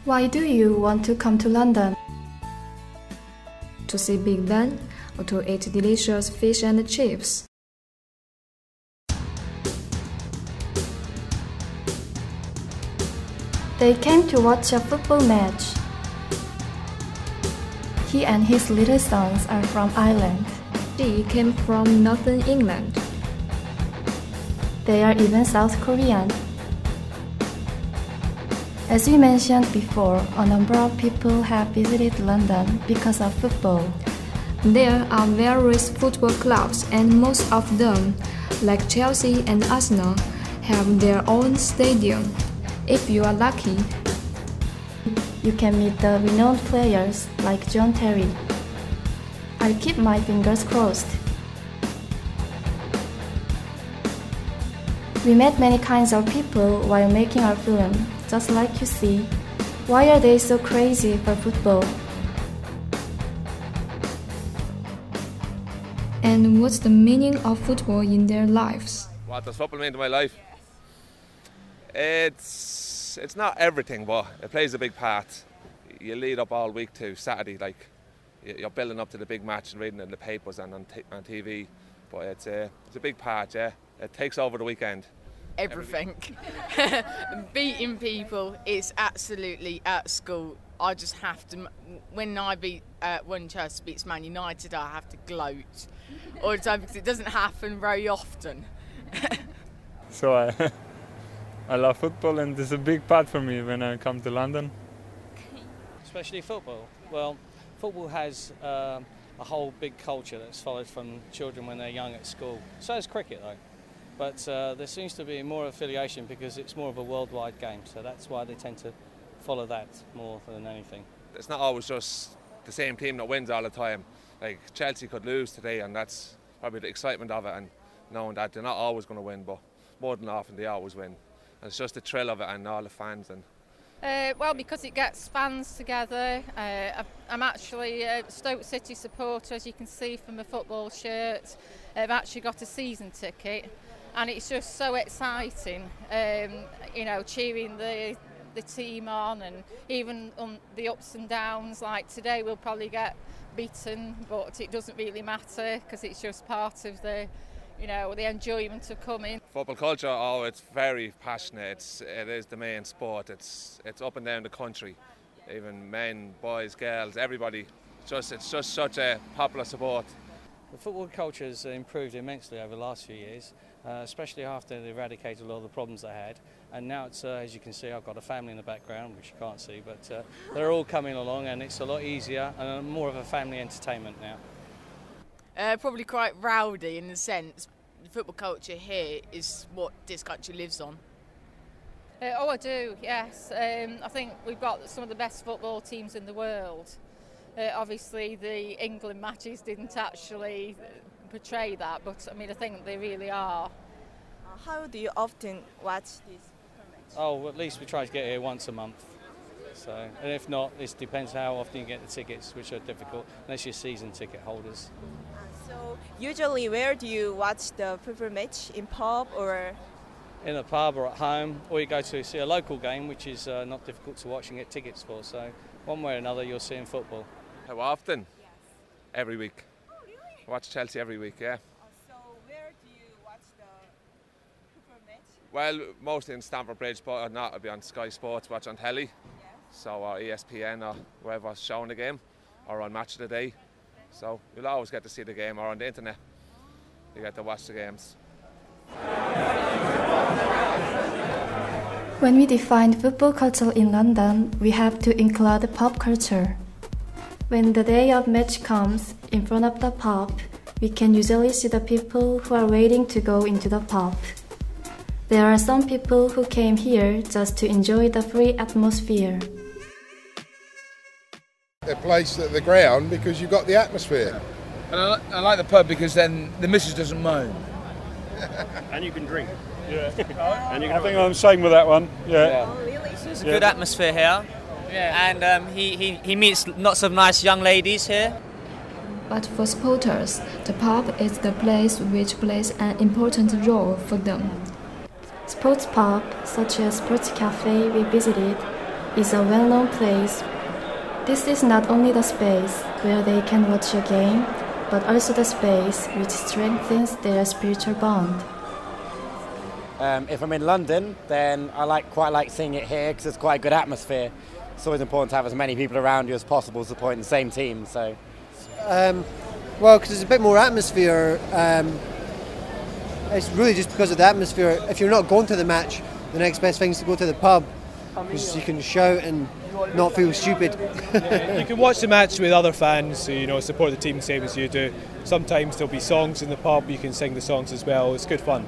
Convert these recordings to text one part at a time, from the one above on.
Why do you want to come to London? To see Big Ben or to eat delicious fish and chips? They came to watch a football match. He and his little sons are from Ireland. She came from Northern England. They are even South Korean. As we mentioned before, a number of people have visited London because of football. There are various football clubs and most of them, like Chelsea and Arsenal, have their own stadium. If you are lucky, you can meet the renowned players like John Terry. I keep my fingers crossed. We met many kinds of people while making our film, just like you see. Why are they so crazy for football? And what's the meaning of football in their lives? What does football mean to my life? It's not everything, but it plays a big part. You lead up all week to Saturday, like you're building up to the big match and reading it in the papers and on TV. But it's a big part, yeah. It takes over the weekend. Everything. Beating people is absolutely at school. I just have to, when Chelsea beats Man United, I have to gloat all the time because it doesn't happen very often. So I love football and it's a big part for me when I come to London. Especially football. Well, football has a whole big culture that's followed from children when they're young at school. So is cricket though. But there seems to be more affiliation because it's more of a worldwide game. So that's why they tend to follow that more than anything. It's not always just the same team that wins all the time. Like Chelsea could lose today and that's probably the excitement of it and knowing that they're not always going to win, but more than often they always win. And it's just the thrill of it and all the fans. Well, because it gets fans together. I'm actually a Stoke City supporter, as you can see from the football shirt. I've actually got a season ticket and it's just so exciting, cheering the team on, and even on the ups and downs. Like today we'll probably get beaten, but it doesn't really matter because it's just part of the enjoyment of coming. Football culture, it's very passionate. It is the main sport. It's up and down the country. Even men, boys, girls, everybody. It's just such a popular sport. The football culture has improved immensely over the last few years, especially after they eradicated a lot of the problems they had. And now it's, as you can see, I've got a family in the background, which you can't see, but they're all coming along and it's a lot easier and more of a family entertainment now. Probably quite rowdy in the sense. The football culture here is what this country lives on. I do, yes. I think we've got some of the best football teams in the world. Obviously the England matches didn't actually portray that, but I think they really are. How do you often watch this? Oh, at least we try to get here once a month. So, and if not, it depends how often you get the tickets, which are difficult, unless you're season ticket holders. So, usually where do you watch the football match? In pub or? In a pub or at home, or you go to see a local game, which is not difficult to watch and get tickets for. So, one way or another, you're seeing football. How often? Yes. Every week. Oh, really? I watch Chelsea every week, yeah. So, where do you watch the football match? Well, mostly in Stamford Bridge, but not. I'll be on Sky Sports, watch on telly. Yeah. So, or ESPN or whoever's showing the game, or on Match of the Day. So, you'll always get to see the game, or on the internet. You get to watch the games. When we define football culture in London, we have to include pub culture. When the day of match comes, in front of the pub, we can usually see the people who are waiting to go into the pub. There are some people who came here just to enjoy the free atmosphere. A place at the ground because you've got the atmosphere. And I like the pub because then the missus doesn't moan. And you can drink. Yeah. And I think I'm the same with that one. Yeah. Oh, really? There's a good atmosphere here. Yeah. And he meets lots of nice young ladies here. But for supporters, the pub is the place which plays an important role for them. Sports pubs, such as Sports Cafe we visited, is a well-known place. This is not only the space where they can watch a game, but also the space which strengthens their spiritual bond. If I'm in London, then I quite like seeing it here because it's quite a good atmosphere. It's always important to have as many people around you as possible supporting the same team. So, well, because there's a bit more atmosphere. It's really just because of the atmosphere. If you're not going to the match, the next best thing is to go to the pub because you can shout and not feel stupid. You can watch the match with other fans who support the team the same as you do. Sometimes there'll be songs in the pub. You can sing the songs as well. It's good fun.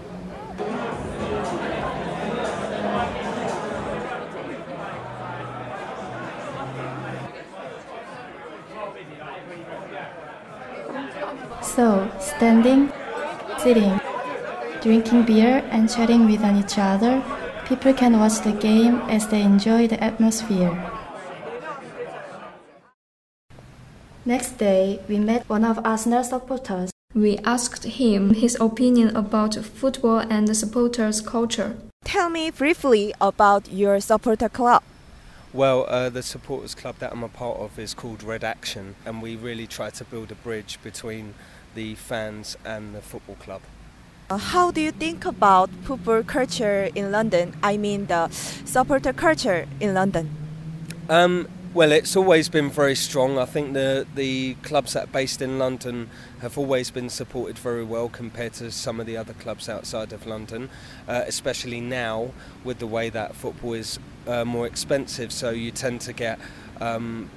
So, standing, sitting, drinking beer and chatting with each other, people can watch the game as they enjoy the atmosphere. Next day, we met one of Arsenal supporters. We asked him his opinion about football and the supporters' culture. Tell me briefly about your supporter club. Well, the supporters club that I'm a part of is called Red Action, and we really try to build a bridge between the fans and the football club. How do you think about football culture in London? I mean the supporter culture in London. Well, it's always been very strong. I think the clubs that are based in London have always been supported very well compared to some of the other clubs outside of London, especially now with the way that football is more expensive. So you tend to get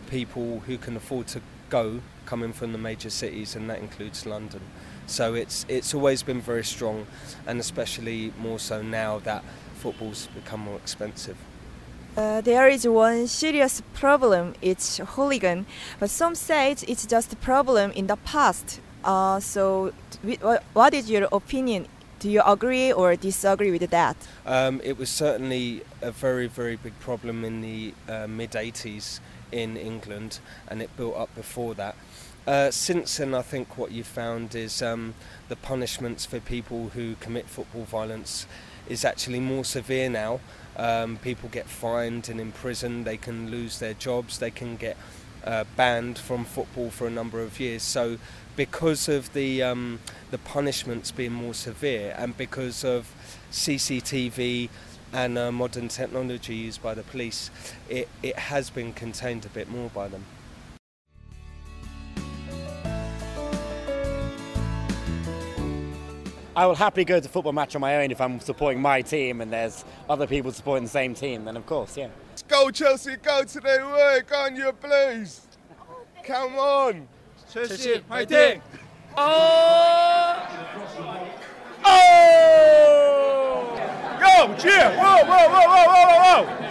people who can afford to go coming from the major cities, and that includes London. So it's always been very strong, and especially more so now that football's become more expensive. There is one serious problem, it's hooligan, but some say it's just a problem in the past. So what is your opinion? Do you agree or disagree with that? It was certainly a very, very big problem in the mid-80s in England, and it built up before that. Since then, I think what you found is the punishments for people who commit football violence is actually more severe now. People get fined and imprisoned, they can lose their jobs, they can get banned from football for a number of years. So because of the punishments being more severe, and because of CCTV and modern technology used by the police, it has been contained a bit more by them. I will happily go to a football match on my own if I'm supporting my team and there's other people supporting the same team, then of course, yeah. Go Chelsea, go today, work on your Blues. Come on. Chelsea, fighting! Oh! Go, cheer! Whoa, whoa, whoa, whoa, whoa, whoa!